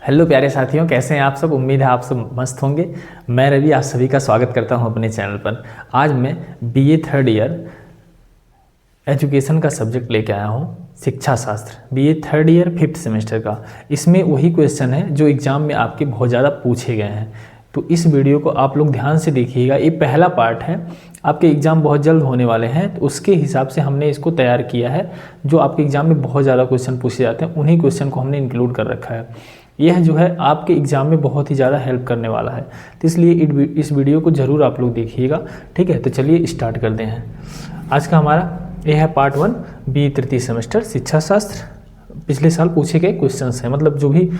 Hello प्यारे साथियों, कैसे हैं आप सब। उम्मीद है आप सब मस्त होंगे। मैं रवि आप सभी का स्वागत करता हूं अपने चैनल पर। आज मैं बीए थर्ड ईयर एजुकेशन का सब्जेक्ट लेके आया हूं, शिक्षा शास्त्र, BA third year fifth semester का। इसमें वही क्वेश्चन है जो एग्ज़ाम में आपके बहुत ज़्यादा पूछे गए हैं, तो इस वीडियो को आप लोग ध्यान से देखिएगा। ये पहला पार्ट है, आपके एग्ज़ाम बहुत जल्द होने वाले हैं, तो उसके हिसाब से हमने इसको तैयार किया है। जो आपके एग्ज़ाम में बहुत ज़्यादा क्वेश्चन पूछे जाते हैं उन्हीं क्वेश्चन को हमने इंक्लूड कर रखा है। यह जो है आपके एग्ज़ाम में बहुत ही ज़्यादा हेल्प करने वाला है, तो इसलिए इस वीडियो को ज़रूर आप लोग देखिएगा। ठीक है, तो चलिए स्टार्ट करते हैं। आज का हमारा यह है पार्ट 1 बी तृतीय सेमेस्टर शिक्षा शास्त्र। पिछले साल पूछे गए क्वेश्चंस हैं, मतलब जो भी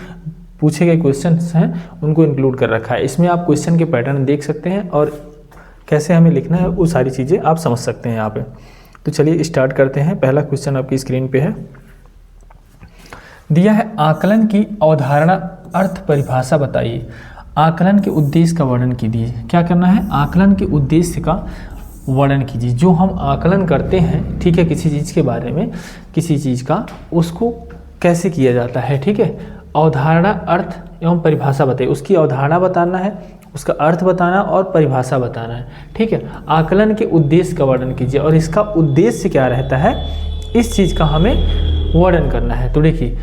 पूछे गए क्वेश्चंस हैं उनको इंक्लूड कर रखा है। इसमें आप क्वेश्चन के पैटर्न देख सकते हैं और कैसे हमें लिखना है वो सारी चीज़ें आप समझ सकते हैं यहाँ पे। तो चलिए स्टार्ट करते हैं। पहला क्वेश्चन आपकी स्क्रीन पे है, दिया है आकलन की अवधारणा अर्थ परिभाषा बताइए। आकलन के उद्देश्य का वर्णन कीजिए। क्या करना है, आकलन के उद्देश्य का वर्णन कीजिए। जो हम आकलन करते हैं, ठीक है, किसी चीज़ के बारे में, किसी चीज़ का, उसको कैसे किया जाता है। ठीक है, अवधारणा अर्थ एवं परिभाषा बताइए। उसकी अवधारणा बताना है, उसका अर्थ बताना और परिभाषा बताना है। ठीक है, आकलन के उद्देश्य का वर्णन कीजिए और इसका उद्देश्य क्या रहता है, इस चीज़ का हमें वर्णन करना है। तो देखिए,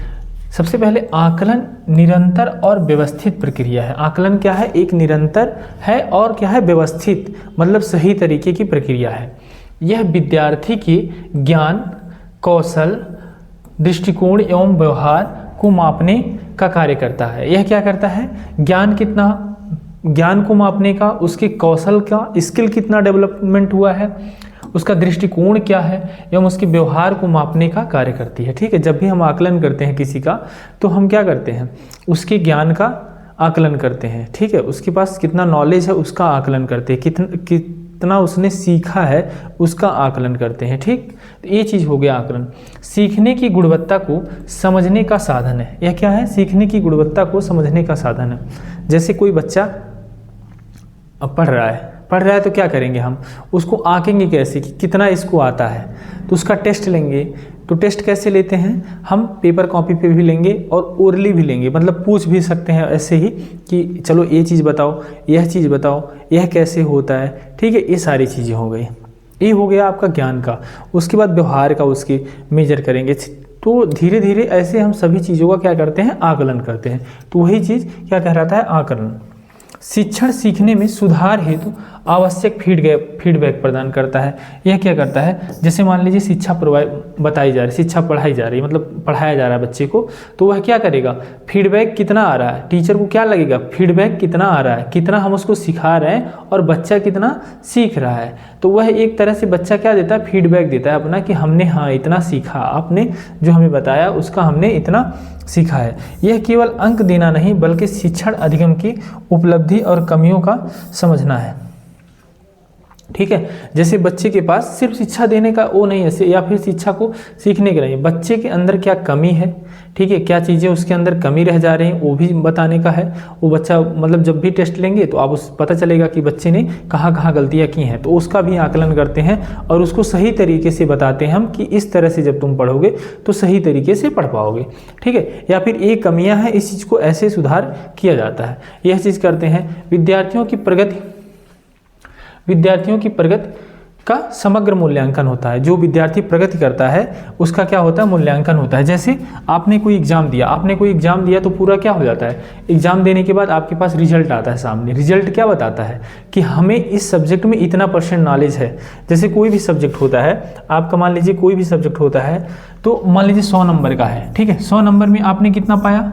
सबसे पहले आकलन निरंतर और व्यवस्थित प्रक्रिया है। आकलन क्या है, एक निरंतर है और क्या है, व्यवस्थित, मतलब सही तरीके की प्रक्रिया है। यह विद्यार्थी के ज्ञान, कौशल, दृष्टिकोण एवं व्यवहार को मापने का कार्य करता है। यह क्या करता है, ज्ञान को मापने का, उसके कौशल का, स्किल कितना डेवलपमेंट हुआ है, उसका दृष्टिकोण क्या है एवं उसके व्यवहार को मापने का कार्य करती है। ठीक है, जब भी हम आकलन करते हैं किसी का, तो हम क्या करते हैं, उसके ज्ञान का आकलन करते हैं। ठीक है, उसके पास कितना नॉलेज है उसका आकलन करते हैं, कितना उसने सीखा है उसका आकलन करते हैं। ठीक, तो ये चीज़ हो गया आकलन। सीखने की गुणवत्ता को समझने का साधन है। यह क्या है, सीखने की गुणवत्ता को समझने का साधन है। जैसे कोई बच्चा पढ़ रहा है तो क्या करेंगे, हम उसको आंकेंगे कैसे कि कितना इसको आता है, तो उसका टेस्ट लेंगे। तो टेस्ट कैसे लेते हैं, हम पेपर कॉपी पे भी लेंगे और ओरली भी लेंगे, मतलब पूछ भी सकते हैं ऐसे ही कि चलो ये चीज़ बताओ, यह चीज़ बताओ, यह कैसे होता है। ठीक है, ये सारी चीज़ें हो गई। ये हो गया आपका ज्ञान का। उसके बाद व्यवहार का उसके मेजर करेंगे। तो धीरे धीरे ऐसे हम सभी चीज़ों का क्या करते हैं, आकलन करते हैं। तो वही चीज़ क्या कहलाता है, आकलन। शिक्षण सीखने में सुधार हेतु आवश्यक फीडबैक प्रदान करता है। यह क्या करता है, जैसे मान लीजिए शिक्षा बताई जा रही है, शिक्षा पढ़ाई जा रही है, मतलब पढ़ाया जा रहा है बच्चे को, तो वह क्या करेगा, फीडबैक कितना आ रहा है, टीचर को क्या लगेगा, फीडबैक कितना आ रहा है, कितना हम उसको सिखा रहे हैं और बच्चा कितना सीख रहा है। तो वह एक तरह से बच्चा क्या देता है, फीडबैक देता है अपना कि हमने हाँ इतना सीखा, आपने जो हमें बताया उसका हमने इतना सीखा है। यह केवल अंक देना नहीं बल्कि शिक्षण अधिगम की उपलब्धि और कमियों का समझना है। ठीक है, जैसे बच्चे के पास सिर्फ शिक्षा देने का वो नहीं है, या फिर शिक्षा को सीखने के नहीं, बच्चे के अंदर क्या कमी है, ठीक है, क्या चीज़ें उसके अंदर कमी रह जा रही हैं वो भी बताने का है। वो बच्चा, मतलब जब भी टेस्ट लेंगे तो आप पता चलेगा कि बच्चे ने कहाँ गलतियाँ की हैं, तो उसका भी आकलन करते हैं और उसको सही तरीके से बताते हैं हम कि इस तरह से जब तुम पढ़ोगे तो सही तरीके से पढ़ पाओगे। ठीक है, या फिर ये कमियाँ हैं, इस चीज़ को ऐसे सुधार किया जाता है, यह चीज़ करते हैं। विद्यार्थियों की प्रगति का समग्र मूल्यांकन होता है। जो विद्यार्थी प्रगति करता है उसका क्या होता है, मूल्यांकन होता है। जैसे आपने कोई एग्जाम दिया तो पूरा क्या हो जाता है, एग्जाम देने के बाद आपके पास रिजल्ट आता है सामने। रिजल्ट क्या बताता है कि हमें इस सब्जेक्ट में इतना % नॉलेज है। जैसे कोई भी सब्जेक्ट होता है आपका, मान लीजिए कोई भी सब्जेक्ट होता है, तो मान लीजिए 100 नंबर का है। ठीक है, 100 नंबर में आपने कितना पाया,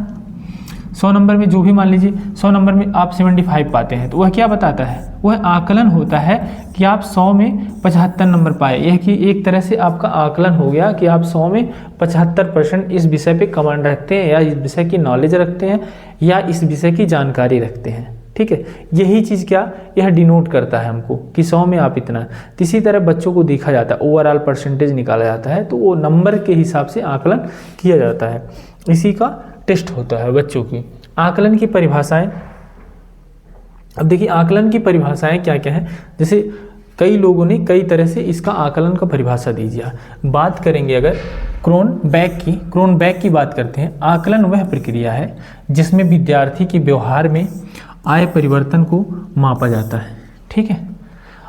100 नंबर में जो भी, मान लीजिए 100 नंबर में आप 75 पाते हैं, तो वह क्या बताता है, वह आकलन होता है कि आप 100 में 75 नंबर पाए। यह कि एक तरह से आपका आकलन हो गया कि आप 100 में 75% इस विषय पे कमांड रखते हैं, या इस विषय की नॉलेज रखते हैं, या इस विषय की जानकारी रखते हैं। ठीक है, यही चीज़ क्या, यह डिनोट करता है हमको कि 100 में आप इतना। इसी तरह बच्चों को देखा जाता है, ओवरऑल % निकाला जाता है, तो वो नंबर के हिसाब से आकलन किया जाता है। इसी का टेस्ट होता है बच्चों की। आकलन की परिभाषाएं, अब देखिए आकलन की परिभाषाएं क्या क्या हैं। जैसे कई लोगों ने कई तरह से इसका आकलन का परिभाषा दी है। बात करेंगे अगर क्रोनबैक की बात करते हैं। आकलन वह प्रक्रिया है जिसमें विद्यार्थी के व्यवहार में आए परिवर्तन को मापा जाता है। ठीक है,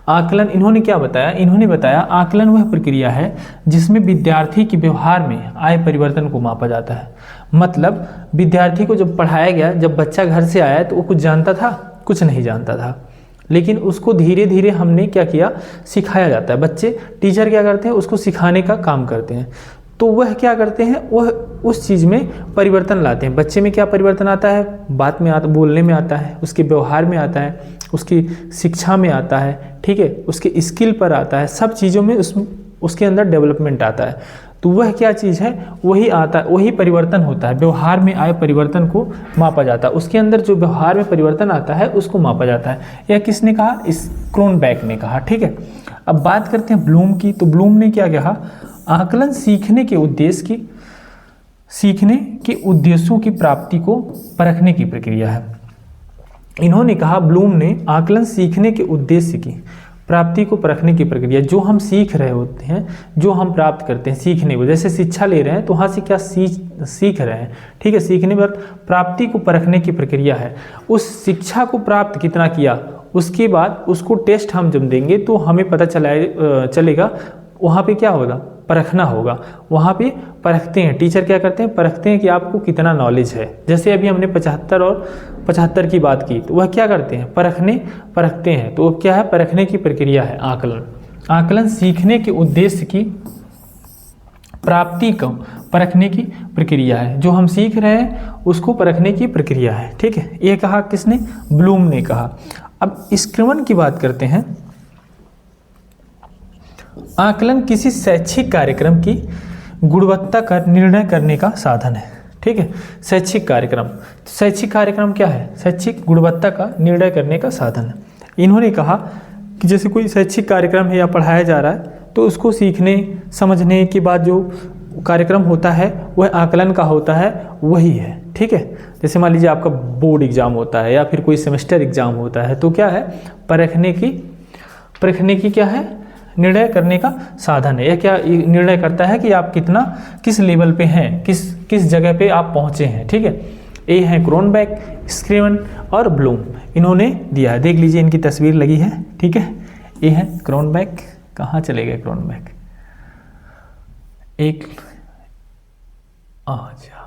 आकलन, इन्होंने क्या बताया, इन्होंने बताया आकलन वह प्रक्रिया है जिसमें विद्यार्थी के व्यवहार में आए परिवर्तन को मापा जाता है। मतलब विद्यार्थी को जब पढ़ाया गया, जब बच्चा घर से आया तो वो कुछ जानता था, कुछ नहीं जानता था, लेकिन उसको धीरे धीरे हमने क्या किया, सिखाया जाता है। बच्चे, टीचर क्या करते हैं, उसको सिखाने का काम करते हैं, तो वह क्या करते हैं, वह उस चीज़ में परिवर्तन लाते हैं। बच्चे में क्या परिवर्तन आता है, बात में आता, बोलने में आता है, उसके व्यवहार में आता है, उसकी शिक्षा में आता है, ठीक है, उसके स्किल पर आता है, सब चीज़ों में उसके अंदर डेवलपमेंट आता है। तो वह क्या चीज़ है, वही आता है, वही परिवर्तन होता है। व्यवहार में आए परिवर्तन को मापा जाता है, उसके अंदर जो व्यवहार में परिवर्तन आता है उसको मापा जाता है। यह किसने कहा, इस क्रोनबैक ने कहा। ठीक है, अब बात करते हैं ब्लूम की। तो ब्लूम ने क्या कहा, आकलन सीखने के उद्देश्यों की प्राप्ति को परखने की प्रक्रिया है। इन्होंने कहा, ब्लूम ने आकलन सीखने के उद्देश्य की प्राप्ति को परखने की प्रक्रिया, जो हम सीख रहे होते हैं, जो हम प्राप्त करते हैं सीखने को, जैसे शिक्षा ले रहे हैं तो वहाँ से क्या सीख रहे हैं, ठीक है, सीखने पर प्राप्ति को परखने की प्रक्रिया है। उस शिक्षा को प्राप्त कितना किया, उसके बाद उसको टेस्ट हम जब देंगे तो हमें पता चलेगा, वहाँ पे क्या होगा, परखना होगा। वहाँ पे परखते हैं, टीचर क्या करते हैं, परखते हैं कि आपको कितना नॉलेज है। जैसे अभी हमने 75 की बात की, तो वह क्या करते हैं, परखते हैं। तो क्या है, परखने की प्रक्रिया है आकलन। आकलन सीखने के उद्देश्य की प्राप्ति को परखने की प्रक्रिया है, जो हम सीख रहे हैं उसको परखने की प्रक्रिया है। ठीक है, ये कहा किसने, ब्लूम ने कहा। अब स्क्रीवन की बात करते हैं। आकलन किसी शैक्षिक कार्यक्रम की गुणवत्ता का निर्णय करने का साधन है। ठीक है, शैक्षिक कार्यक्रम क्या है, शैक्षिक गुणवत्ता का निर्णय करने का साधन है। इन्होंने कहा कि जैसे कोई शैक्षिक कार्यक्रम है या पढ़ाया जा रहा है, तो उसको सीखने समझने के बाद जो कार्यक्रम होता है वह आकलन का होता है, वही है। ठीक है, जैसे मान लीजिए आपका बोर्ड एग्जाम होता है या फिर कोई सेमेस्टर एग्जाम होता है, तो क्या है, परखने की क्या है, निर्णय करने का साधन है। यह क्या निर्णय करता है कि आप किस लेवल पे हैं, किस जगह पे आप पहुंचे हैं। ठीक है, ये है क्रोनबैक, स्क्रीवन और ब्लूम, इन्होंने दिया है। देख लीजिए, इनकी तस्वीर लगी है। ठीक है, ये है क्रोनबैक। कहाँ चले गए क्रोनबैक, एक अच्छा,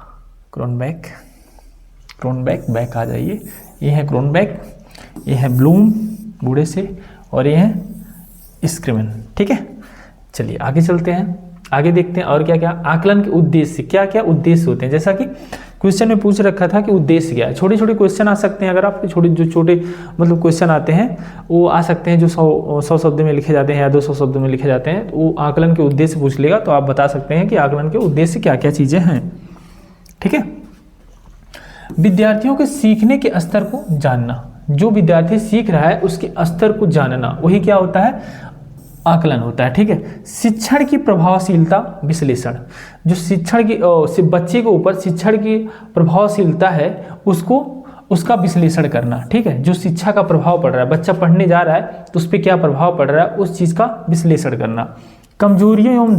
क्रोनबैक बैक आ जाइए। ये है क्रोनबैक, ये है ब्लूम बूढ़े से, और ये है स्क्रीवन। ठीक है, चलिए आगे चलते हैं, आगे देखते हैं और क्या क्या आकलन के उद्देश्य, क्या क्या उद्देश्य होते हैं। जैसा कि क्वेश्चन में पूछ रखा था कि उद्देश्य क्या है। छोटे छोटे क्वेश्चन आ सकते हैं, अगर आपके छोटे मतलब क्वेश्चन आते हैं, वो आ सकते हैं जो 100 शब्द में लिखे जाते हैं या 200 शब्द में लिखे जाते हैं, तो वो आकलन के उद्देश्य पूछ लेगा, तो आप बता सकते हैं कि आकलन के उद्देश्य क्या क्या चीज़ें हैं। ठीक है, विद्यार्थियों के सीखने के स्तर को जानना, जो विद्यार्थी सीख रहा है उसके स्तर को जानना, वही क्या होता है, आकलन होता है। ठीक है, शिक्षण की प्रभावशीलता विश्लेषण, जो बच्चे के ऊपर शिक्षण की प्रभावशीलता है उसका विश्लेषण करना। ठीक है, जो शिक्षा का प्रभाव पड़ रहा है, बच्चा पढ़ने जा रहा है तो उस पर क्या प्रभाव पड़ रहा है, उस चीज़ का विश्लेषण करना। कमजोरियों एवं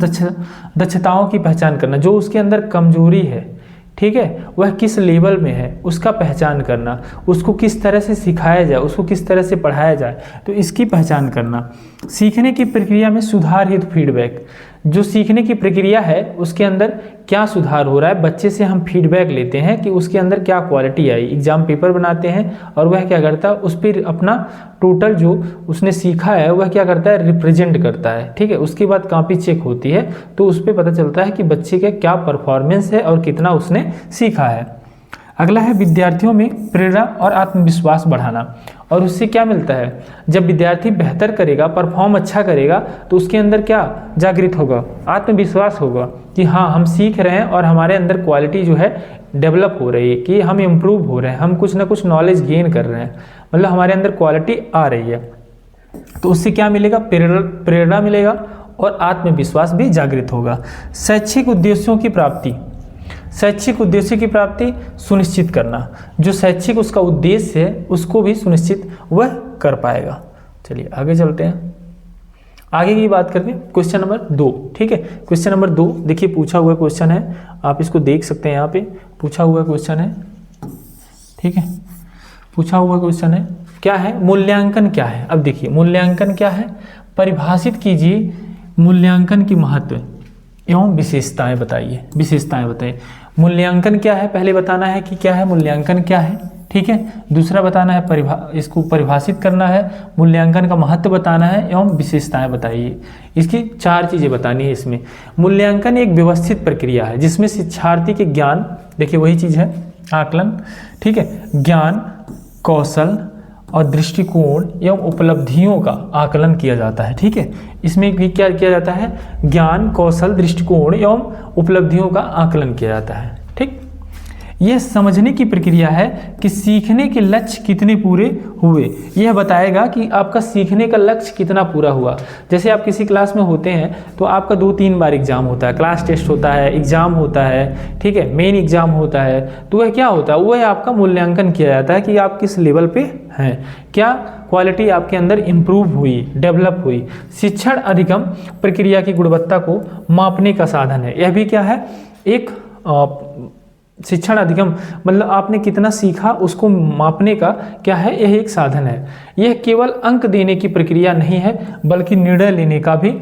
दक्षताओं की पहचान करना, जो उसके अंदर कमजोरी है, ठीक है, वह किस लेवल में है उसका पहचान करना, उसको किस तरह से सिखाया जाए, उसको किस तरह से पढ़ाया जाए, तो इसकी पहचान करना। सीखने की प्रक्रिया में सुधार हेतु फीडबैक, जो सीखने की प्रक्रिया है उसके अंदर क्या सुधार हो रहा है, बच्चे से हम फीडबैक लेते हैं कि उसके अंदर क्या क्वालिटी आई। एग्जाम पेपर बनाते हैं और वह क्या करता है, उस पर अपना टोटल जो उसने सीखा है वह क्या करता है, रिप्रेजेंट करता है। ठीक है, उसके बाद कॉपी चेक होती है, तो उस पर पता चलता है कि बच्चे का क्या परफॉर्मेंस है और कितना उसने सीखा है। अगला है विद्यार्थियों में प्रेरणा और आत्मविश्वास बढ़ाना, और उससे क्या मिलता है, जब विद्यार्थी बेहतर करेगा, परफॉर्म अच्छा करेगा, तो उसके अंदर क्या जागृत होगा, आत्मविश्वास होगा कि हाँ हम सीख रहे हैं और हमारे अंदर क्वालिटी जो है डेवलप हो रही है, कि हम इम्प्रूव हो रहे हैं, हम कुछ ना कुछ नॉलेज गेन कर रहे हैं, मतलब हमारे अंदर क्वालिटी आ रही है। तो उससे क्या मिलेगा, प्रेरणा मिलेगा और आत्मविश्वास भी जागृत होगा। शैक्षिक उद्देश्यों की प्राप्ति, शैक्षिक उद्देश्य की प्राप्ति सुनिश्चित करना, जो शैक्षिक उसका उद्देश्य है उसको भी सुनिश्चित वह कर पाएगा। चलिए आगे चलते हैं। आगे की बात करते हैं क्वेश्चन नंबर 2, ठीक है। क्वेश्चन नंबर 2 देखिए पूछा हुआ क्वेश्चन है, आप इसको देख सकते हैं, यहाँ पे पूछा हुआ क्वेश्चन है, ठीक है। पूछा हुआ क्वेश्चन है क्या है, मूल्यांकन क्या है। अब देखिए मूल्यांकन क्या है, परिभाषित कीजिए मूल्यांकन की महत्व एवं विशेषताएं बताइए, विशेषताएं बताइए। मूल्यांकन क्या है पहले बताना है कि क्या है मूल्यांकन क्या है, ठीक है। दूसरा बताना है इसको परिभाषित करना है, मूल्यांकन का महत्व बताना है एवं विशेषताएं बताइए। इसकी 4 चीज़ें बतानी है इसमें। मूल्यांकन एक व्यवस्थित प्रक्रिया है जिसमें शिक्षार्थी के ज्ञान, देखिए वही चीज़ है आकलन, ठीक है, ज्ञान, कौशल और दृष्टिकोण एवं उपलब्धियों का आकलन किया जाता है, ठीक है। इसमें भी क्या किया जाता है, ज्ञान, कौशल, दृष्टिकोण एवं उपलब्धियों का आकलन किया जाता है, ठीक। यह समझने की प्रक्रिया है कि सीखने के लक्ष्य कितने पूरे हुए, यह बताएगा कि आपका सीखने का लक्ष्य कितना पूरा हुआ। जैसे आप किसी क्लास में होते हैं तो आपका 2-3 बार एग्जाम होता है, क्लास टेस्ट होता है, एग्जाम होता है, ठीक है, मेन एग्जाम होता है, तो वह क्या होता है, वह आपका मूल्यांकन किया जाता है कि आप किस लेवल पे हैं, क्या क्वालिटी आपके अंदर इम्प्रूव हुई, डेवलप हुई। शिक्षण अधिगम प्रक्रिया की गुणवत्ता को मापने का साधन है। यह भी क्या है, एक शिक्षण अधिगम मतलब आपने कितना सीखा उसको मापने का क्या है, यह एक साधन है। यह केवल अंक देने की प्रक्रिया नहीं है बल्कि निर्णय लेने का भी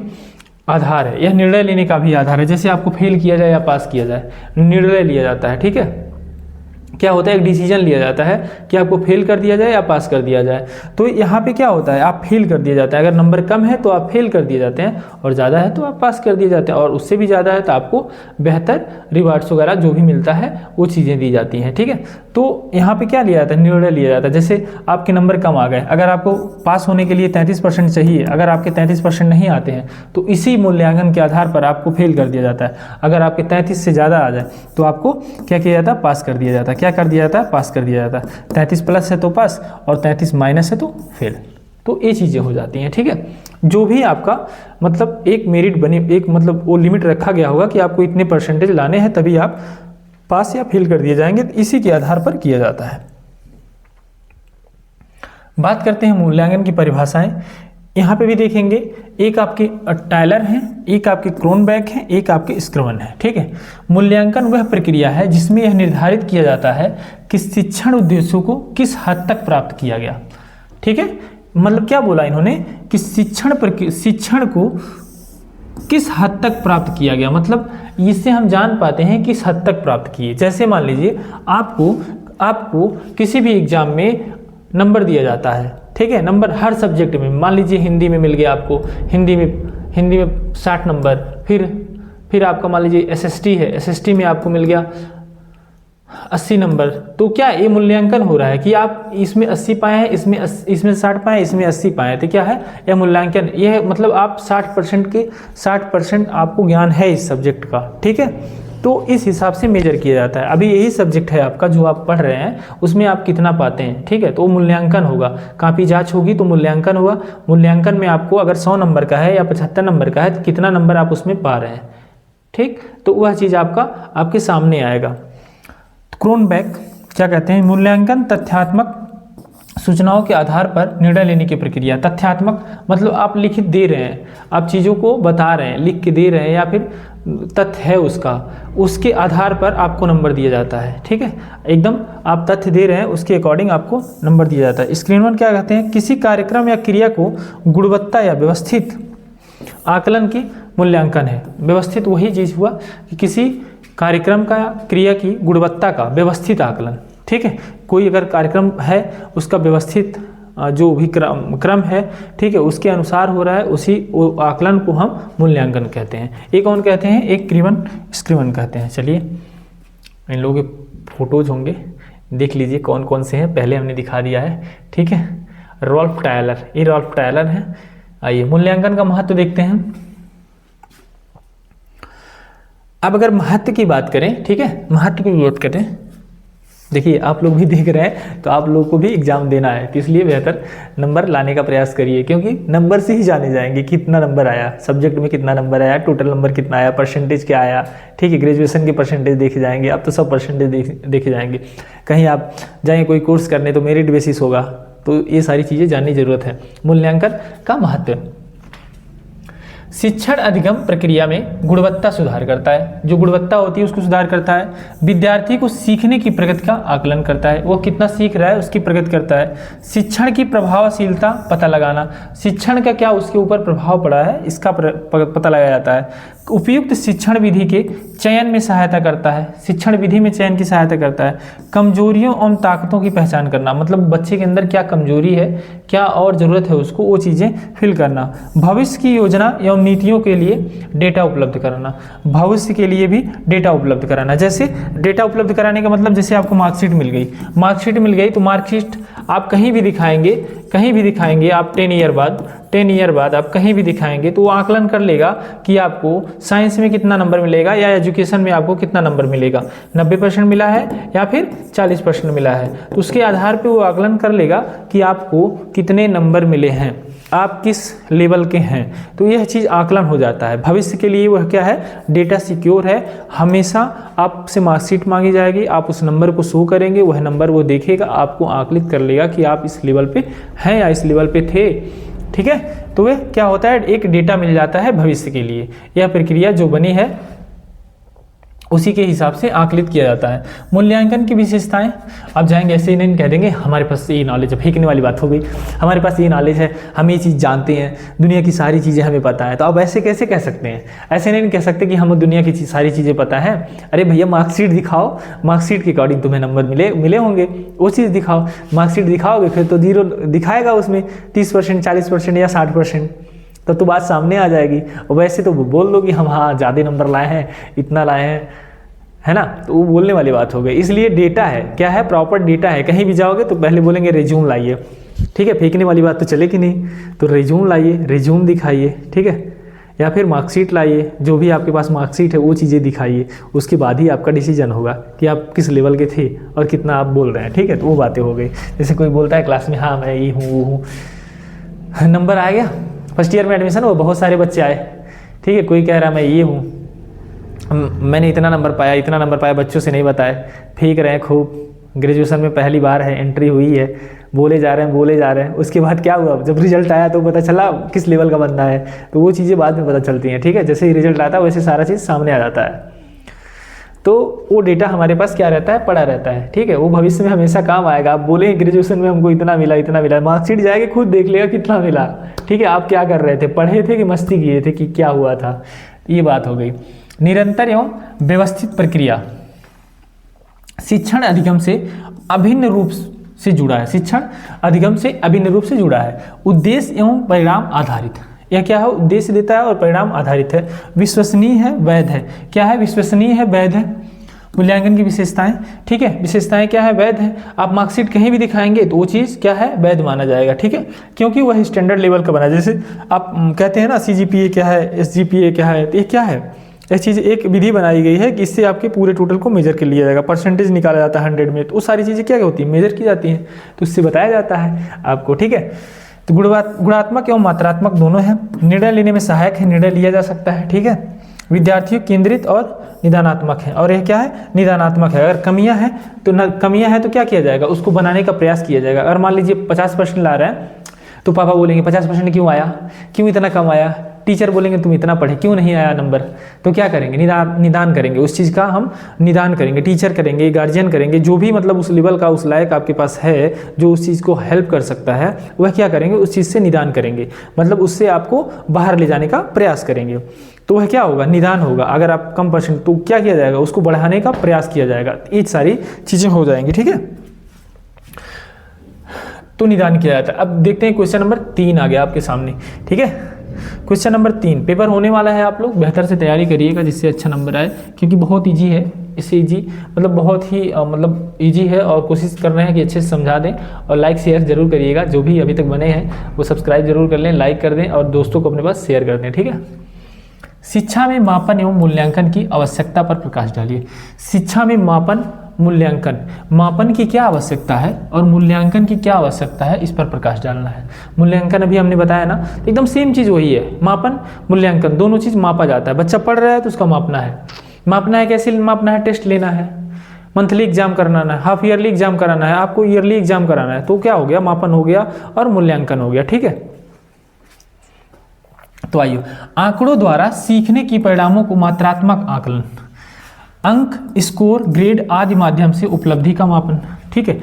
आधार है। यह निर्णय लेने का भी आधार है। जैसे आपको फेल किया जाए या पास किया जाए, निर्णय लिया जाता है, ठीक है। क्या होता है, एक डिसीजन लिया जाता है कि आपको फेल कर दिया जाए या पास कर दिया जाए। तो यहाँ पे क्या होता है, आप फेल कर दिया जाता है। अगर नंबर कम है तो आप फेल कर दिए जाते हैं और ज़्यादा है तो आप पास कर दिए जाते हैं, और उससे भी ज़्यादा है तो आपको बेहतर रिवार्ड्स वगैरह जो भी मिलता है वो चीज़ें दी जाती हैं, ठीक है। तो यहाँ पे क्या लिया जाता है, निर्णय लिया जाता है। जैसे आपके नंबर कम आ गए, अगर आपको पास होने के लिए 33% चाहिए, अगर आपके 33% नहीं आते हैं तो इसी मूल्यांकन के आधार पर आपको फेल कर दिया जाता है। अगर आपके 33 से ज़्यादा आ जाए तो आपको क्या किया जाता है, पास कर दिया जाता है। क्या कर दिया जाता है, पास कर दिया जाता है। 33 प्लस है तो पास और 33 माइनस है तो फेल। तो ये चीज़ें हो जाती हैं, ठीक है। जो भी आपका मतलब एक मेरिट बने, एक मतलब वो लिमिट रखा गया होगा कि आपको इतने परसेंटेज लाने हैं तभी आप पास या फेल कर दिए जाएंगे, तो इसी के आधार पर किया जाता है। बात करते हैं मूल्यांकन की परिभाषाएं। यहाँ पे भी देखेंगे, एक आपके टायलर हैं, एक आपके क्रोनबेक हैं, एक आपके स्क्रवन है, ठीक है। मूल्यांकन वह प्रक्रिया है जिसमें यह निर्धारित किया जाता है कि शिक्षण उद्देश्यों को किस हद तक प्राप्त किया गया, ठीक है। मतलब क्या बोला इन्होंने कि शिक्षण को किस हद तक प्राप्त किया गया, मतलब इससे हम जान पाते हैं किस हद तक प्राप्त किए। जैसे मान लीजिए आपको किसी भी एग्जाम में नंबर दिया जाता है, ठीक है, नंबर हर सब्जेक्ट में। मान लीजिए हिंदी में मिल गया आपको, हिंदी में 60 नंबर, फिर आपका मान लीजिए एसएसटी है, एसएसटी में आपको मिल गया 80 नंबर। तो क्या ये मूल्यांकन हो रहा है कि आप इसमें 80 पाए हैं, इसमें 60 पाए, इसमें 80 पाए, तो क्या है यह मूल्यांकन। यह मतलब आप 60% आपको ज्ञान है इस सब्जेक्ट का, ठीक है। तो इस हिसाब से मेजर किया जाता है। अभी यही सब्जेक्ट है आपका जो आप पढ़ रहे हैं, उसमें आप कितना पाते हैं, ठीक है। तो मूल्यांकन होगा, कापी जांच होगी तो मूल्यांकन होगा। मूल्यांकन में आपको अगर 100 नंबर का है या 75 नंबर का है तो कितना नंबर आप उसमें पा रहे हैं, ठीक। तो वह चीज़ आपके सामने आएगा। क्रोनबेक क्या कहते हैं, मूल्यांकन तथ्यात्मक सूचनाओं के आधार पर निर्णय लेने की प्रक्रिया। तथ्यात्मक मतलब आप लिखित दे रहे हैं, आप चीज़ों को बता रहे हैं, लिख के दे रहे हैं, या फिर तथ्य है उसके आधार पर आपको नंबर दिया जाता है, ठीक है। एकदम आप तथ्य दे रहे हैं, उसके अकॉर्डिंग आपको नंबर दिया जाता है। स्क्रीन वन क्या कहते हैं, किसी कार्यक्रम या क्रिया को गुणवत्ता या व्यवस्थित आकलन की मूल्यांकन है। व्यवस्थित वही चीज़ हुआ कि किसी कार्यक्रम का क्रिया की गुणवत्ता का व्यवस्थित आकलन, ठीक है। कोई अगर कार्यक्रम है उसका व्यवस्थित जो भी क्रम है, ठीक है, उसके अनुसार हो रहा है, उसी आकलन को हम मूल्यांकन कहते हैं। एक कौन कहते हैं, एक स्क्रीवन कहते हैं। चलिए इन लोगों के फोटोज होंगे, देख लीजिए कौन कौन से हैं, पहले हमने दिखा दिया है, ठीक है। रॉल्फ टायलर, ये रॉल्फ टायलर हैं। आइए मूल्यांकन का महत्व देखते हैं। अब अगर महत्व की बात करें, ठीक है, महत्व की बात करें, देखिए आप लोग भी देख रहे हैं तो आप लोग को भी एग्जाम देना है, तो इसलिए बेहतर नंबर लाने का प्रयास करिए, क्योंकि नंबर से ही जाने जाएंगे कितना नंबर आया, सब्जेक्ट में कितना नंबर आया, टोटल नंबर कितना आया, परसेंटेज क्या आया, ठीक है। ग्रेजुएशन के परसेंटेज देखे जाएंगे, अब तो सब परसेंटेज देखे जाएंगे। कहीं आप जाएँ कोई कोर्स करने तो मेरिट बेसिस होगा, तो ये सारी चीज़ें जानने की जरूरत है। मूल्यांकन का महत्व, शिक्षण अधिगम प्रक्रिया में गुणवत्ता सुधार करता है, जो गुणवत्ता होती है उसको सुधार करता है। विद्यार्थी को सीखने की प्रगति का आकलन करता है, वो कितना सीख रहा है उसकी प्रगति करता है। शिक्षण की प्रभावशीलता पता लगाना, शिक्षण का क्या उसके ऊपर प्रभाव पड़ा है इसका पता लगाया जाता है। उपयुक्त शिक्षण विधि के चयन में सहायता करता है, शिक्षण विधि में चयन की सहायता करता है। कमजोरियों एवं ताकतों की पहचान करना, मतलब बच्चे के अंदर क्या कमजोरी है, क्या और ज़रूरत है उसको, वो चीज़ें फिल करना। भविष्य की योजना एवं नीतियों के लिए डेटा उपलब्ध कराना, भविष्य के लिए भी डेटा उपलब्ध कराना। जैसे डेटा उपलब्ध कराने का मतलब, जैसे आपको मार्कशीट मिल गई तो मार्कशीट आप कहीं भी दिखाएंगे आप 10 ईयर बाद आप कहीं भी दिखाएंगे तो वो आकलन कर लेगा कि आपको साइंस में कितना नंबर मिलेगा या एजुकेशन में आपको कितना नंबर मिलेगा, 90% मिला है या फिर 40% मिला है, तो उसके आधार पे वो आकलन कर लेगा कि आपको कितने नंबर मिले हैं, आप किस लेवल के हैं। तो यह चीज़ आकलन हो जाता है। भविष्य के लिए वह क्या है, डेटा सिक्योर है, हमेशा आपसे मार्कशीट मांगी जाएगी, आप उस नंबर को शो करेंगे, वह नंबर वो देखेगा, आपको आकलित कर लेगा कि आप इस लेवल पे हैं या इस लेवल पे थे। ठीक है, तो वह क्या होता है, एक डेटा मिल जाता है भविष्य के लिए। यह प्रक्रिया जो बनी है उसी के हिसाब से आकलित किया जाता है। मूल्यांकन की विशेषताएं, आप जाएंगे ऐसे ही नहीं कह देंगे हमारे पास ये नॉलेज है, फेंकने वाली बात हो गई, हमारे पास ये नॉलेज है, हम ये चीज़ जानते हैं, दुनिया की सारी चीज़ें हमें पता है। तो आप ऐसे कैसे कह सकते हैं, ऐसे नहीं कह सकते कि हमें दुनिया की सारी चीज़ें पता है। अरे भैया मार्कशीट दिखाओ, मार्कशीट के अकॉर्डिंग तुम्हें नंबर मिले होंगे, वो चीज़ दिखाओ। मार्कशीट दिखाओगे फिर तो 0 दिखाएगा उसमें 30%, 40% या 60%, तब तो बात सामने आ जाएगी। और वैसे तो बोल दो कि हम हाँ ज़्यादा नंबर लाए हैं, इतना लाए हैं, है ना, तो वो बोलने वाली बात हो गई। इसलिए डेटा है, क्या है, प्रॉपर डेटा है। कहीं भी जाओगे तो पहले बोलेंगे रिज्यूम लाइए, ठीक है, फेंकने वाली बात तो चलेगी नहीं, तो रिज्यूम लाइए, रिज्यूम दिखाइए, ठीक है, या फिर मार्कशीट लाइए, जो भी आपके पास मार्कशीट है वो चीज़ें दिखाइए, उसके बाद ही आपका डिसीजन होगा कि आप किस लेवल के थे और कितना आप बोल रहे हैं। ठीक है, तो वो बातें हो गई। जैसे कोई बोलता है क्लास में हाँ मैं ये हूँ वो हूँ, नंबर आ गया, फर्स्ट ईयर में एडमिशन हो, बहुत सारे बच्चे आए, ठीक है, कोई कह रहा मैं ये हूँ, मैंने इतना नंबर पाया, बच्चों से नहीं बताया, फेंक रहे हैं खूब। ग्रेजुएशन में पहली बार है, एंट्री हुई है, बोले जा रहे हैं। उसके बाद क्या हुआ, जब रिजल्ट आया तो पता चला किस लेवल का बंदा है, तो वो चीज़ें बाद में पता चलती हैं। ठीक है, जैसे ही रिजल्ट आता है वैसे सारा चीज़ सामने आ जाता है। तो वो डेटा हमारे पास क्या रहता है, पड़ा रहता है। ठीक है, वो भविष्य में हमेशा काम आएगा। आप बोले ग्रेजुएशन में हमको इतना मिला, मार्कशीट जाएगी खुद देख लेगा कितना मिला। ठीक है, आप क्या कर रहे थे, पढ़े थे कि मस्ती किए थे कि क्या हुआ था, ये बात हो गई। निरंतर एवं व्यवस्थित प्रक्रिया शिक्षण अधिगम से अभिन्न रूप से जुड़ा है, शिक्षण अधिगम से अभिन्न रूप से जुड़ा है। उद्देश्य एवं परिणाम आधारित, यह क्या है, उद्देश्य देता है और परिणाम आधारित है। विश्वसनीय है, वैध है, क्या है, विश्वसनीय है, वैध है। मूल्यांकन की विशेषताएं, ठीक है, विशेषताएं क्या है, वैध है। आप मार्कशीट कहीं भी दिखाएंगे तो वो चीज़ क्या है, वैध माना जाएगा। ठीक है, क्योंकि वह स्टैंडर्ड लेवल का बना। जैसे आप कहते हैं ना CGPA क्या है, SGPA क्या है, तो ये क्या है, ये चीज़ एक विधि बनाई गई है कि इससे आपके पूरे टोटल को मेजर कर लिया जाएगा, परसेंटेज निकाला जाता है 100 में, तो वो सारी चीज़ें क्या होती है, मेजर की जाती हैं, तो इससे बताया जाता है आपको। ठीक है, तो गुणात्मक एवं मात्रात्मक दोनों है। निर्णय लेने में सहायक है, निर्णय लिया जा सकता है। ठीक है, विद्यार्थियों केंद्रित और निदानात्मक है, और यह क्या है, निदानात्मक है। अगर कमियां हैं तो क्या किया जाएगा, उसको बनाने का प्रयास किया जाएगा। अगर मान लीजिए 50% ला रहे हैं तो पापा बोलेंगे 50% क्यों आया, क्यों इतना कम आया, टीचर बोलेंगे तुम इतना पढ़े क्यों नहीं आया नंबर, तो क्या करेंगे, निदान करेंगे, उस चीज़ का हम निदान करेंगे, टीचर करेंगे, गार्जियन करेंगे, जो भी मतलब उस लेवल का उस लायक आपके पास है जो उस चीज़ को हेल्प कर सकता है, वह क्या करेंगे, उस चीज़ से निदान करेंगे, मतलब उससे आपको बाहर ले जाने का प्रयास करेंगे। तो वह क्या होगा, निदान होगा। अगर आप कम परसेंट तो क्या किया जाएगा, उसको बढ़ाने का प्रयास किया जाएगा, ये सारी चीज़ें हो जाएंगी। ठीक है, तो निदान किया जाता है। अब देखते हैं क्वेश्चन नंबर 3 आ गया आपके सामने। ठीक है, क्वेश्चन नंबर 3 पेपर होने वाला है, आप लोग बेहतर से तैयारी करिएगा जिससे अच्छा नंबर आए, क्योंकि बहुत इजी है, इससे इजी मतलब बहुत ही मतलब इजी है, और कोशिश कर रहे हैं कि अच्छे से समझा दें। और लाइक शेयर जरूर करिएगा, जो भी अभी तक बने हैं वो सब्सक्राइब जरूर कर लें, लाइक कर दें और दोस्तों को अपने पास शेयर कर दें। ठीक है, शिक्षा में मापन एवं मूल्यांकन की आवश्यकता पर प्रकाश डालिए। शिक्षा में मापन की क्या आवश्यकता है और मूल्यांकन की क्या आवश्यकता है, इस पर प्रकाश डालना है। मूल्यांकन अभी हमने बताया ना, एकदम सेम चीज़ वही है, मापन मूल्यांकन दोनों चीज़ मापा जाता है। बच्चा पढ़ रहा है तो उसका मापना है, कैसे मापना है, टेस्ट लेना है, मंथली एग्जाम कराना है, हाफ ईयरली एग्जाम कराना है, आपको ईयरली एग्जाम कराना है, तो क्या हो गया, मापन हो गया और मूल्यांकन हो गया। ठीक है, तो आइए, आंकड़ों द्वारा सीखने की परिणामों को मात्रात्मक आकलन, अंक, स्कोर, ग्रेड आदि माध्यम से उपलब्धि का मापन। ठीक है,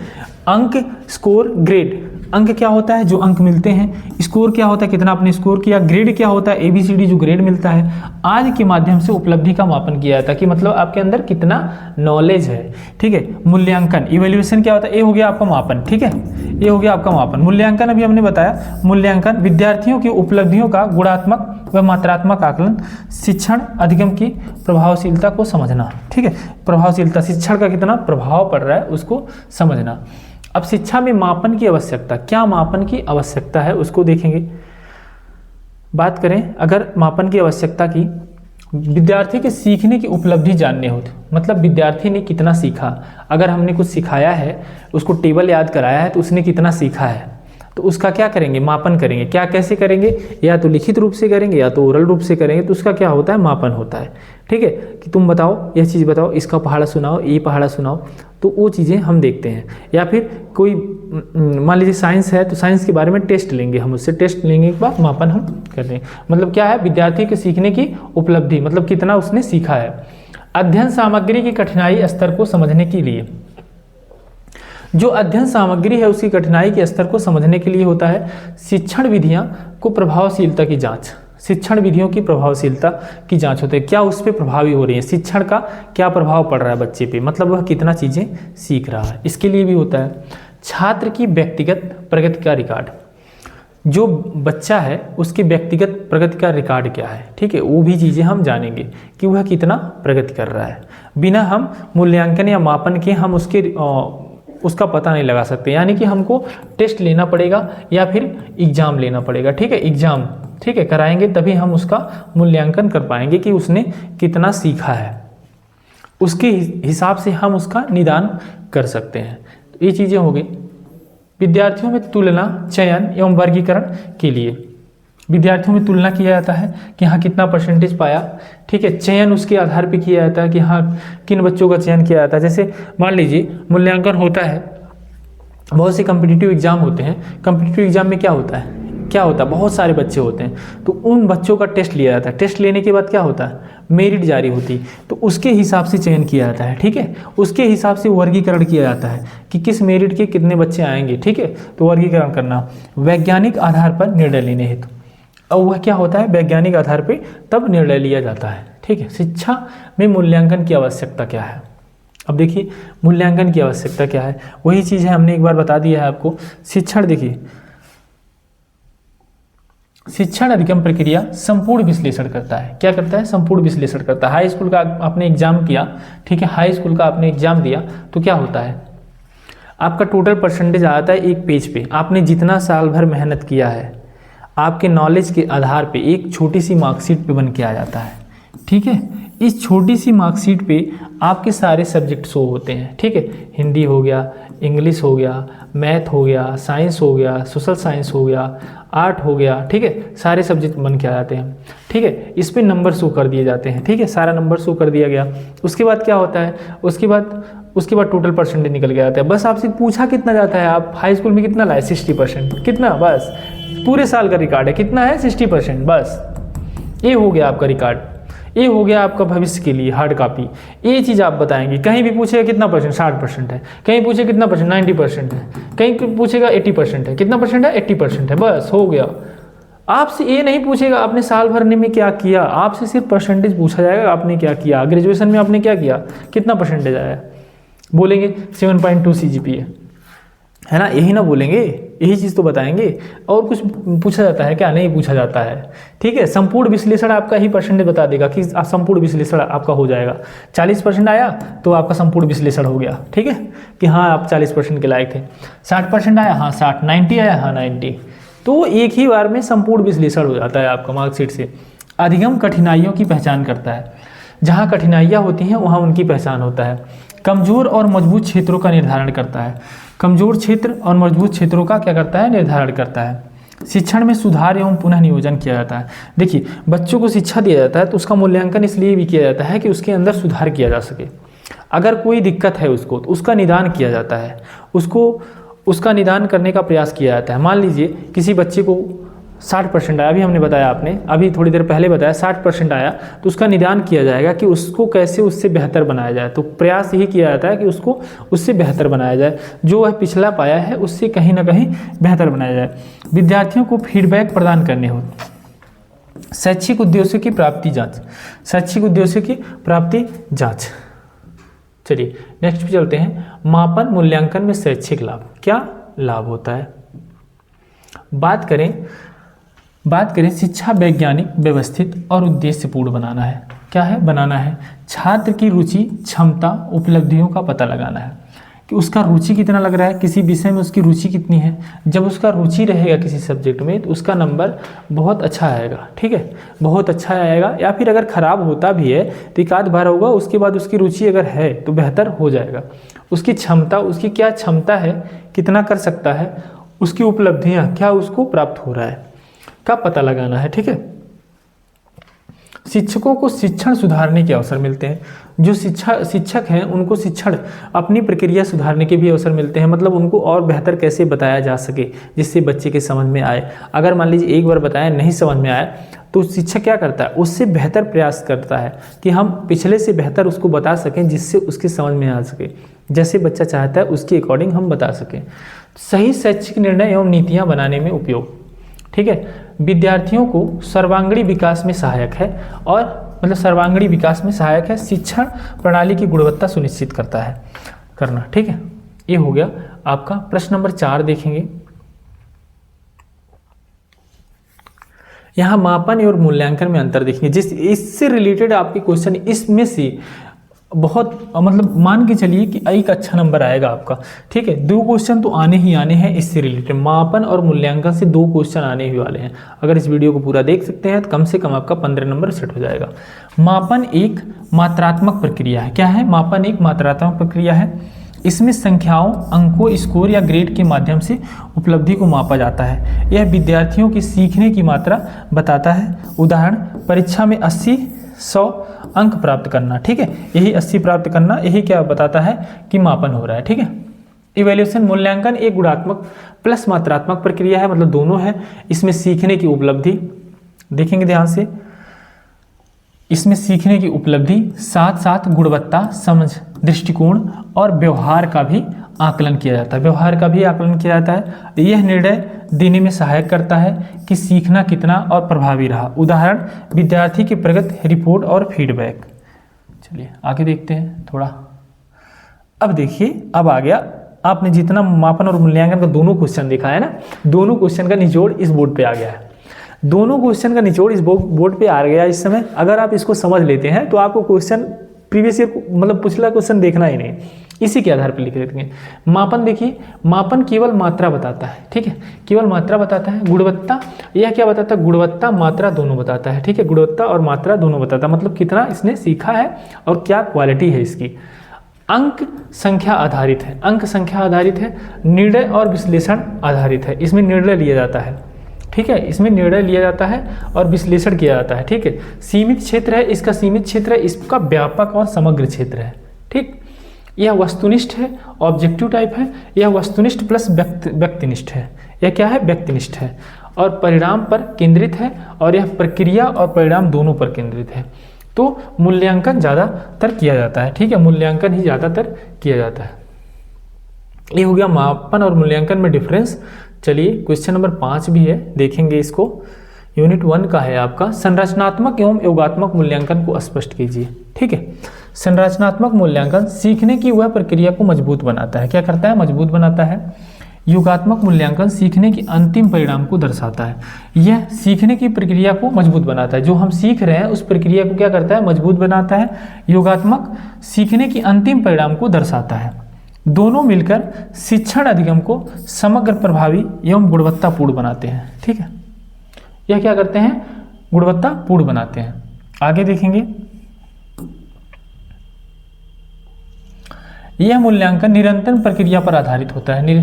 अंक, स्कोर, ग्रेड। अंक क्या होता है? जो अंक मिलते हैं। स्कोर क्या होता है? कितना आपने स्कोर किया। ग्रेड क्या होता है? ABCD जो ग्रेड मिलता है। आदि के माध्यम से उपलब्धि का मापन किया जाता है कि मतलब आपके अंदर कितना नॉलेज है। ठीक है, मूल्यांकन, इवैल्यूएशन क्या होता है? ये हो गया आपका मापन। ठीक है, ये हो गया आपका मापन। मूल्यांकन अभी हमने बताया, मूल्यांकन विद्यार्थियों की उपलब्धियों का गुणात्मक व मात्रात्मक आकलन। शिक्षण अधिगम की प्रभावशीलता को समझना। ठीक है, प्रभावशीलता, शिक्षण का कितना प्रभाव पड़ रहा है उसको समझना। अब शिक्षा में मापन की आवश्यकता, क्या मापन की आवश्यकता है उसको देखेंगे। बात करें अगर मापन की आवश्यकता की, विद्यार्थी के सीखने की उपलब्धि जानने होती, मतलब विद्यार्थी ने कितना सीखा। अगर हमने कुछ सिखाया है, उसको टेबल याद कराया है, तो उसने कितना सीखा है, तो उसका क्या करेंगे? मापन करेंगे। क्या कैसे करेंगे? या तो लिखित रूप से करेंगे या तो ओरल रूप से करेंगे, तो उसका क्या होता है? मापन होता है। ठीक है, कि तुम बताओ, यह चीज़ बताओ, इसका पहाड़ा सुनाओ, ये पहाड़ा सुनाओ, तो वो चीज़ें हम देखते हैं। या फिर कोई मान लीजिए साइंस है, तो साइंस के बारे में टेस्ट लेंगे, हम उससे टेस्ट लेंगे के बाद मापन हम करते हैं। मतलब क्या है? विद्यार्थी के सीखने की उपलब्धि, मतलब कितना उसने सीखा है। अध्ययन सामग्री की कठिनाई स्तर को समझने के लिए, जो अध्ययन सामग्री है उसकी कठिनाई के स्तर को समझने के लिए होता है। शिक्षण विधियां को प्रभावशीलता की जांच, शिक्षण विधियों की प्रभावशीलता की जांच होती है, क्या उस पर प्रभावी हो रही है, शिक्षण का क्या प्रभाव पड़ रहा है बच्चे पे, मतलब वह कितना चीज़ें सीख रहा है, इसके लिए भी होता है। छात्र की व्यक्तिगत प्रगति का रिकॉर्ड, जो बच्चा है उसकी व्यक्तिगत प्रगति का रिकॉर्ड क्या है। ठीक है, वो भी चीज़ें हम जानेंगे कि वह कितना प्रगति कर रहा है। बिना हम मूल्यांकन या मापन के हम उसका पता नहीं लगा सकते, यानी कि हमको टेस्ट लेना पड़ेगा या फिर एग्ज़ाम लेना पड़ेगा। ठीक है, एग्ज़ाम, ठीक है, कराएंगे तभी हम उसका मूल्यांकन कर पाएंगे कि उसने कितना सीखा है, उसके हिसाब से हम उसका निदान कर सकते हैं। तो ये चीज़ें हो गई। विद्यार्थियों में तुलना, चयन एवं वर्गीकरण के लिए विद्यार्थियों में तुलना किया जाता है कि हाँ कितना परसेंटेज पाया। ठीक है, चयन उसके आधार पे किया जाता है कि हाँ किन बच्चों का चयन किया जाता है। जैसे मान लीजिए मूल्यांकन होता है, बहुत से कम्पिटिटिव एग्जाम होते हैं, कम्पिटिटिव एग्जाम में क्या होता है, बहुत सारे बच्चे होते हैं, तो उन बच्चों का टेस्ट लिया जाता है। टेस्ट लेने के बाद क्या होता है? मेरिट जारी होती, तो उसके हिसाब से चयन किया जाता है। ठीक है, उसके हिसाब से वर्गीकरण किया जाता है कि किस मेरिट के कितने बच्चे आएंगे। ठीक है, तो वर्गीकरण करना। वैज्ञानिक आधार पर निर्णय लेने हेतु, और वह क्या होता है? वैज्ञानिक आधार पर तब निर्णय लिया जाता है। ठीक है, शिक्षा में मूल्यांकन की आवश्यकता क्या है? अब देखिए मूल्यांकन की आवश्यकता क्या है, वही चीज़ है, हमने एक बार बता दिया है आपको। शिक्षण, देखिए शिक्षण अधिगम प्रक्रिया संपूर्ण विश्लेषण करता है। क्या करता है? संपूर्ण विश्लेषण करता है। हाई स्कूल का आपने एग्जाम किया, ठीक है, हाई स्कूल का आपने एग्जाम दिया, तो क्या होता है? आपका टोटल परसेंटेज आता है एक पेज पे, आपने जितना साल भर मेहनत किया है आपके नॉलेज के आधार पे एक छोटी सी मार्कशीट पे बन के आ जाता है। ठीक है, इस छोटी सी मार्कशीट पे आपके सारे सब्जेक्ट शो होते हैं। ठीक है, हिंदी हो गया, इंग्लिश हो गया, मैथ हो गया, साइंस हो गया, सोशल साइंस हो गया, आर्ट हो गया। ठीक है, सारे सब्जेक्ट बन के आ जाते हैं। ठीक है, इस पे नंबर शो कर दिए जाते हैं। ठीक है, सारा नंबर शो कर दिया गया। उसके बाद क्या होता है? उसके बाद टोटल परसेंटेज निकल के आता है। बस आपसे पूछा कितना जाता है, आप हाई स्कूल में कितना लाए? 60%। कितना? बस पूरे साल का रिकॉर्ड है, कितना है? 60%। बस ये हो गया आपका रिकॉर्ड, ये हो गया आपका भविष्य के लिए हार्ड कॉपी। ये चीज़ आप बताएंगे, कहीं भी पूछेगा कितना परसेंट? 60% है। कहीं पूछे कितना परसेंट? 90% है। कहीं पूछेगा 80% है। कितना परसेंट है? 80% है। बस हो गया। आपसे ये नहीं पूछेगा आपने साल भरने में क्या किया, आपसे सिर्फ परसेंटेज पूछा जाएगा, आपने क्या किया, ग्रेजुएशन में आपने क्या किया, कितना परसेंटेज आया। बोलेंगे 7.2 CGPA है ना, यही ना बोलेंगे, यही चीज़ तो बताएंगे। और कुछ पूछा जाता है क्या? नहीं पूछा जाता है। ठीक है, संपूर्ण विश्लेषण आपका ही परसेंटेज बता देगा कि संपूर्ण विश्लेषण आपका हो जाएगा। 40% आया तो आपका संपूर्ण विश्लेषण हो गया। ठीक है, कि हाँ आप 40% के लायक थे। 60% आया, हाँ 60, 90 आया, हाँ 90, तो एक ही बार में संपूर्ण विश्लेषण हो जाता है आपका मार्कशीट से। अधिगम कठिनाइयों की पहचान करता है, जहाँ कठिनाइयाँ होती हैं वहाँ उनकी पहचान होता है। कमजोर और मजबूत क्षेत्रों का निर्धारण करता है, कमजोर क्षेत्र और मजबूत क्षेत्रों का क्या करता है? निर्धारण करता है। शिक्षण में सुधार एवं पुनः नियोजन किया जाता है। देखिए बच्चों को शिक्षा दिया जाता है तो उसका मूल्यांकन इसलिए भी किया जाता है कि उसके अंदर सुधार किया जा सके। अगर कोई दिक्कत है उसको तो उसका निदान किया जाता है, उसका निदान करने का प्रयास किया जाता है। मान लीजिए किसी बच्चे को 60% आया, अभी हमने बताया, आपने अभी थोड़ी देर पहले बताया 60% आया, तो उसका निदान किया जाएगा कि उसको कैसे उससे बेहतर बनाया जाए। तो प्रयास यही किया जाता है कि उसको उससे बेहतर बनाया जाए, जो वह पिछला पाया है उससे कहीं ना कहीं बेहतर बनाया जाए। विद्यार्थियों को फीडबैक प्रदान करने हो। शैक्षिक उद्देश्यों की प्राप्ति जाँच, शैक्षिक उद्देश्यों की प्राप्ति जाँच। चलिए नेक्स्ट पे चलते हैं। मापन मूल्यांकन में शैक्षिक लाभ, क्या लाभ होता है? बात करें शिक्षा वैज्ञानिक, व्यवस्थित और उद्देश्यपूर्ण बनाना है। क्या है? बनाना है। छात्र की रुचि, क्षमता, उपलब्धियों का पता लगाना है कि उसका रुचि कितना लग रहा है, किसी विषय में उसकी रुचि कितनी है। जब उसका रुचि रहेगा किसी सब्जेक्ट में तो उसका नंबर बहुत अच्छा आएगा, ठीक है, बहुत अच्छा आएगा। या फिर अगर ख़राब होता भी है तो एक आध बार होगा, उसके बाद उसकी रुचि अगर है तो बेहतर हो जाएगा। उसकी क्षमता, उसकी क्या क्षमता है, कितना कर सकता है, उसकी उपलब्धियाँ क्या उसको प्राप्त हो रहा है का पता लगाना है, ठीक है। शिक्षकों को शिक्षण सुधारने के अवसर मिलते हैं। जो शिक्षक हैं उनको शिक्षण, अपनी प्रक्रिया सुधारने के भी अवसर मिलते हैं। मतलब उनको और बेहतर कैसे बताया जा सके जिससे बच्चे के समझ में आए। अगर मान लीजिए एक बार बताया नहीं समझ में आया तो शिक्षक क्या करता है, उससे बेहतर प्रयास करता है कि हम पिछले से बेहतर उसको बता सकें जिससे उसके समझ में आ सके, जैसे बच्चा चाहता है उसके अकॉर्डिंग हम बता सकें। सही शैक्षिक निर्णय एवं नीतियाँ बनाने में उपयोग, ठीक है। विद्यार्थियों को सर्वांगीण विकास में सहायक है, और मतलब सर्वांगीण विकास में सहायक है। शिक्षण प्रणाली की गुणवत्ता सुनिश्चित करता है करना, ठीक है। ये हो गया आपका प्रश्न नंबर 4। देखेंगे यहाँ मापन और मूल्यांकन में अंतर देखेंगे। जिस इससे रिलेटेड आपके क्वेश्चन इसमें से बहुत मतलब मान के चलिए कि एक अच्छा नंबर आएगा आपका, ठीक है। 2 क्वेश्चन तो आने ही आने हैं इससे रिलेटेड, मापन और मूल्यांकन से 2 क्वेश्चन आने ही वाले हैं। अगर इस वीडियो को पूरा देख सकते हैं तो कम से कम आपका 15 नंबर सेट हो जाएगा। मापन एक मात्रात्मक प्रक्रिया है। क्या है? मापन एक मात्रात्मक प्रक्रिया है। इसमें संख्याओं, अंकों, स्कोर या ग्रेड के माध्यम से उपलब्धि को मापा जाता है। यह विद्यार्थियों की सीखने की मात्रा बताता है। उदाहरण, परीक्षा में 80-100 अंक प्राप्त करना, ठीक है। यही 80 प्राप्त करना, यही क्या बताता है कि मापन हो रहा है, ठीक है। इवैल्यूएशन, मूल्यांकन एक गुणात्मक प्लस मात्रात्मक प्रक्रिया है, मतलब दोनों है। इसमें सीखने की उपलब्धि देखेंगे ध्यान से, इसमें सीखने की उपलब्धि साथ साथ गुणवत्ता, समझ, दृष्टिकोण और व्यवहार का भी आकलन किया जाता है। व्यवहार का भी आकलन किया जाता है। यह निर्णय देने में सहायक करता है कि सीखना कितना और प्रभावी रहा। उदाहरण, विद्यार्थी की प्रगति रिपोर्ट और फीडबैक। चलिए आगे देखते हैं थोड़ा। अब देखिए, अब आ गया, आपने जितना मापन और मूल्यांकन का दोनों क्वेश्चन देखा है ना, दोनों क्वेश्चन का निचोड़ इस बोर्ड पे आ गया है। दोनों क्वेश्चन का निचोड़ इस बोर्ड पे आ गया इस समय। अगर आप इसको समझ लेते हैं तो आपको क्वेश्चन प्रीवियस ईयर मतलब पिछला क्वेश्चन देखना ही नहीं, इसी के आधार पर लिख देंगे। मापन देखिए, मापन केवल मात्रा बताता है, ठीक है, केवल मात्रा बताता है। गुणवत्ता, यह क्या बताता है? गुणवत्ता मात्रा दोनों बताता है, ठीक है। गुणवत्ता और मात्रा दोनों बताता है, मतलब कितना इसने सीखा है और क्या क्वालिटी है इसकी। अंक संख्या आधारित है, अंक संख्या आधारित है। निर्णय और विश्लेषण आधारित है, इसमें निर्णय लिया जाता है, ठीक है। इसमें निर्णय लिया जाता है और विश्लेषण किया जाता है, ठीक है। सीमित क्षेत्र है, इसका सीमित क्षेत्र है, इसका व्यापक और समग्र क्षेत्र है, ठीक। यह वस्तुनिष्ठ है, ऑब्जेक्टिव टाइप है। यह वस्तुनिष्ठ प्लस व्यक्तिनिष्ठ है। यह क्या है? व्यक्तिनिष्ठ है। और परिणाम पर केंद्रित है, और यह प्रक्रिया और परिणाम दोनों पर केंद्रित है। तो मूल्यांकन ज़्यादातर किया जाता है, ठीक है, मूल्यांकन ही ज़्यादातर किया जाता है। ये हो गया मापन और मूल्यांकन में डिफरेंस। चलिए क्वेश्चन नंबर 5 भी है, देखेंगे इसको। यूनिट 1 का है आपका, संरचनात्मक एवं योगात्मक मूल्यांकन को स्पष्ट कीजिए, ठीक है। संरचनात्मक मूल्यांकन सीखने की वह प्रक्रिया को मजबूत बनाता है। क्या करता है? मजबूत बनाता है। योगात्मक मूल्यांकन सीखने की अंतिम परिणाम को दर्शाता है। यह सीखने की प्रक्रिया को मजबूत बनाता है, जो हम सीख रहे हैं उस प्रक्रिया को क्या करता है? मजबूत बनाता है। योगात्मक सीखने की अंतिम परिणाम को दर्शाता है। दोनों मिलकर शिक्षण अधिगम को समग्र, प्रभावी एवं गुणवत्तापूर्ण बनाते हैं, ठीक है। यह क्या करते हैं? गुणवत्तापूर्ण बनाते हैं। आगे देखेंगे, यह मूल्यांकन निरंतर प्रक्रिया पर आधारित होता है,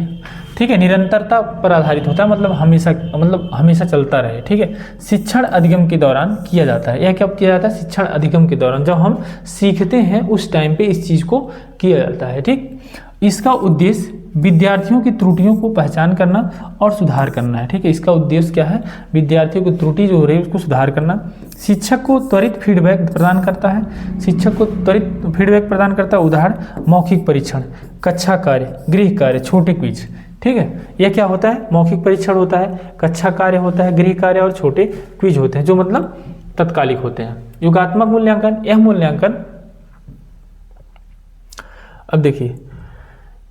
ठीक है, निरंतरता पर आधारित होता है, मतलब हमेशा चलता रहे, ठीक है। शिक्षण अधिगम के दौरान किया जाता है। यह कब किया जाता है? शिक्षण अधिगम के दौरान, जब हम सीखते हैं उस टाइम पे इस चीज़ को किया जाता है, ठीक। इसका उद्देश्य विद्यार्थियों की त्रुटियों को पहचान करना और सुधार करना है, ठीक है। इसका उद्देश्य क्या है? विद्यार्थियों की त्रुटि जो हो रही है उसको सुधार करना। शिक्षक को त्वरित फीडबैक प्रदान करता है, शिक्षक को त्वरित फीडबैक प्रदान करता है। उदाहरण मौखिक परीक्षण, कक्षा कार्य, गृह कार्य, छोटे क्विज, ठीक है। यह क्या होता है? मौखिक परीक्षण होता है, कक्षा कार्य होता है, गृह कार्य और छोटे क्विज होते हैं, जो मतलब तत्कालिक होते हैं। योगात्मक मूल्यांकन, यह मूल्यांकन, अब देखिए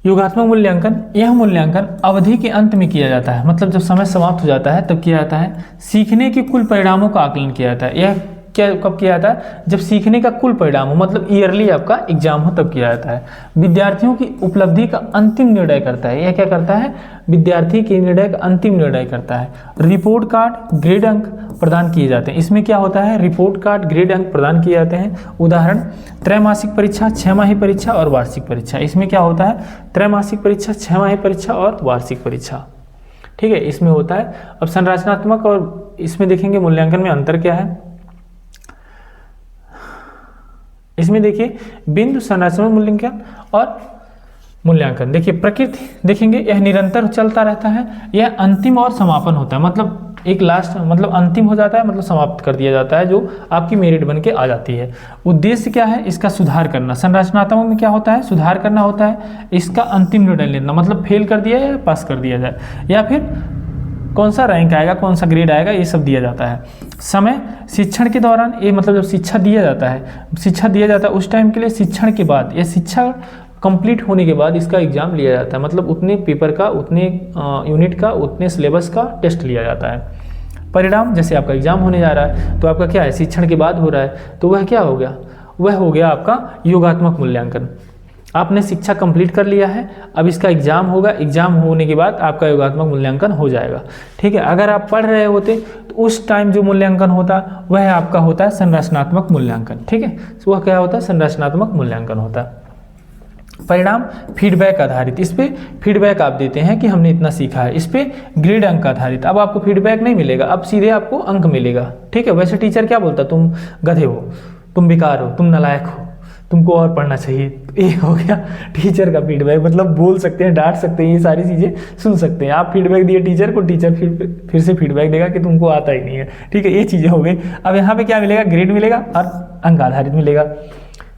योगात्मक मूल्यांकन, यह मूल्यांकन अवधि के अंत में किया जाता है, मतलब जब समय समाप्त हो जाता है तब किया जाता है। सीखने के कुल परिणामों का आकलन किया जाता है। यह क्या कब किया जाता है? जब सीखने का कुल परिणाम हो, मतलब ईयरली आपका एग्जाम हो तब किया जाता है। विद्यार्थियों की उपलब्धि का अंतिम निर्णय करता है। यह क्या करता है? विद्यार्थी के निर्णय का अंतिम निर्णय करता है। रिपोर्ट कार्ड, ग्रेड अंक प्रदान किए जाते हैं। इसमें क्या होता है? रिपोर्ट कार्ड, ग्रेड अंक प्रदान किए जाते हैं। उदाहरण त्रैमासिक परीक्षा, छमाही परीक्षा और वार्षिक परीक्षा। इसमें क्या होता है? त्रैमासिक परीक्षा, छमाही परीक्षा और वार्षिक परीक्षा, ठीक है, इसमें होता है। अब संरचनात्मक और इसमें देखेंगे मूल्यांकन में अंतर क्या है। इसमें देखिए बिंदु संरचनात्मक मूल्यांकन और मूल्यांकन, देखिए प्रकृति देखेंगे, यह निरंतर चलता रहता है। यह अंतिम और समापन होता है, मतलब एक लास्ट, मतलब अंतिम हो जाता है, मतलब समाप्त कर दिया जाता है, जो आपकी मेरिट बन के आ जाती है। उद्देश्य क्या है? इसका सुधार करना। संरचनात्मक में क्या होता है? सुधार करना होता है। इसका अंतिम निर्णय लेना, मतलब फेल कर दिया या पास कर दिया जाए, या फिर कौन सा रैंक आएगा, कौन सा ग्रेड आएगा, ये सब दिया जाता है। समय शिक्षण के दौरान, ये मतलब जब शिक्षा दिया जाता है उस टाइम के लिए। शिक्षण के बाद, यह शिक्षा कंप्लीट होने के बाद इसका एग्जाम लिया जाता है, मतलब उतने पेपर का, उतने यूनिट का, उतने सिलेबस का टेस्ट लिया जाता है। परिणाम, जैसे आपका एग्जाम होने जा रहा है तो आपका क्या है? शिक्षण के बाद हो रहा है, तो वह क्या हो गया? वह हो गया आपका योगात्मक मूल्यांकन। आपने शिक्षा कंप्लीट कर लिया है, अब इसका एग्जाम होगा, एग्जाम होने के बाद आपका योगात्मक मूल्यांकन हो जाएगा, ठीक है। अगर आप पढ़ रहे होते तो उस टाइम जो मूल्यांकन होता वह आपका होता है संरचनात्मक मूल्यांकन, ठीक है। तो वह क्या होता है? संरचनात्मक मूल्यांकन होता है। परिणाम फीडबैक आधारित, इस पे फीडबैक आप देते हैं कि हमने इतना सीखा है। इस पे ग्रेड अंक आधारित, अब आपको फीडबैक नहीं मिलेगा, अब सीधे आपको अंक मिलेगा, ठीक है। वैसे टीचर क्या बोलता? तुम गधे हो, तुम बेकार हो, तुम नालायक हो, तुमको और पढ़ना चाहिए। ये हो गया टीचर का फीडबैक, मतलब बोल सकते हैं, डांट सकते हैं, ये सारी चीज़ें सुन सकते हैं। आप फीडबैक दिए टीचर को, टीचर फिर से फीडबैक देगा कि तुमको आता ही नहीं है, ठीक है। ये चीज़ें हो गई। अब यहाँ पे क्या मिलेगा? ग्रेड मिलेगा और अंक आधारित मिलेगा,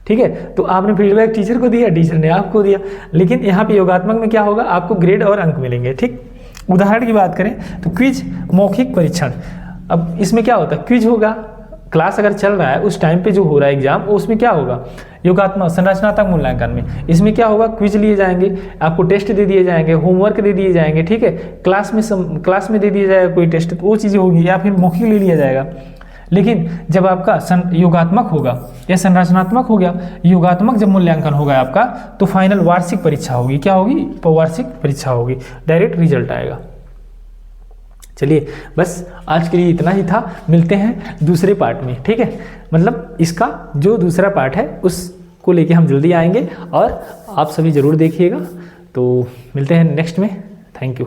ठीक है। तो आपने फीडबैक टीचर को दिया, टीचर ने आपको दिया, लेकिन यहाँ पे योगात्मक में क्या होगा? आपको ग्रेड और अंक मिलेंगे, ठीक। उदाहरण की बात करें तो क्विज, मौखिक परीक्षण। अब इसमें क्या होता है? क्विज होगा, क्लास अगर चल रहा है उस टाइम पे जो हो रहा है एग्जाम, उसमें क्या होगा? योगात्मक संरचनात्मक मूल्यांकन में इसमें क्या होगा? क्विज लिए जाएंगे, आपको टेस्ट दे दिए जाएंगे, होमवर्क दे दिए जाएंगे, ठीक है। क्लास में दे दिया जाएगा कोई टेस्ट, तो वो चीज़ें होगी, या फिर मौखिक ले लिया जाएगा। लेकिन जब आपका योगात्मक होगा या संरचनात्मक हो गया, योगात्मक जब मूल्यांकन होगा आपका, तो फाइनल वार्षिक परीक्षा होगी। क्या होगी? वार्षिक परीक्षा होगी, डायरेक्ट रिजल्ट आएगा। चलिए बस आज के लिए इतना ही था, मिलते हैं दूसरे पार्ट में, ठीक है। मतलब इसका जो दूसरा पार्ट है उसको लेके हम जल्दी आएंगे और आप सभी ज़रूर देखिएगा। तो मिलते हैं नेक्स्ट में। Thank you.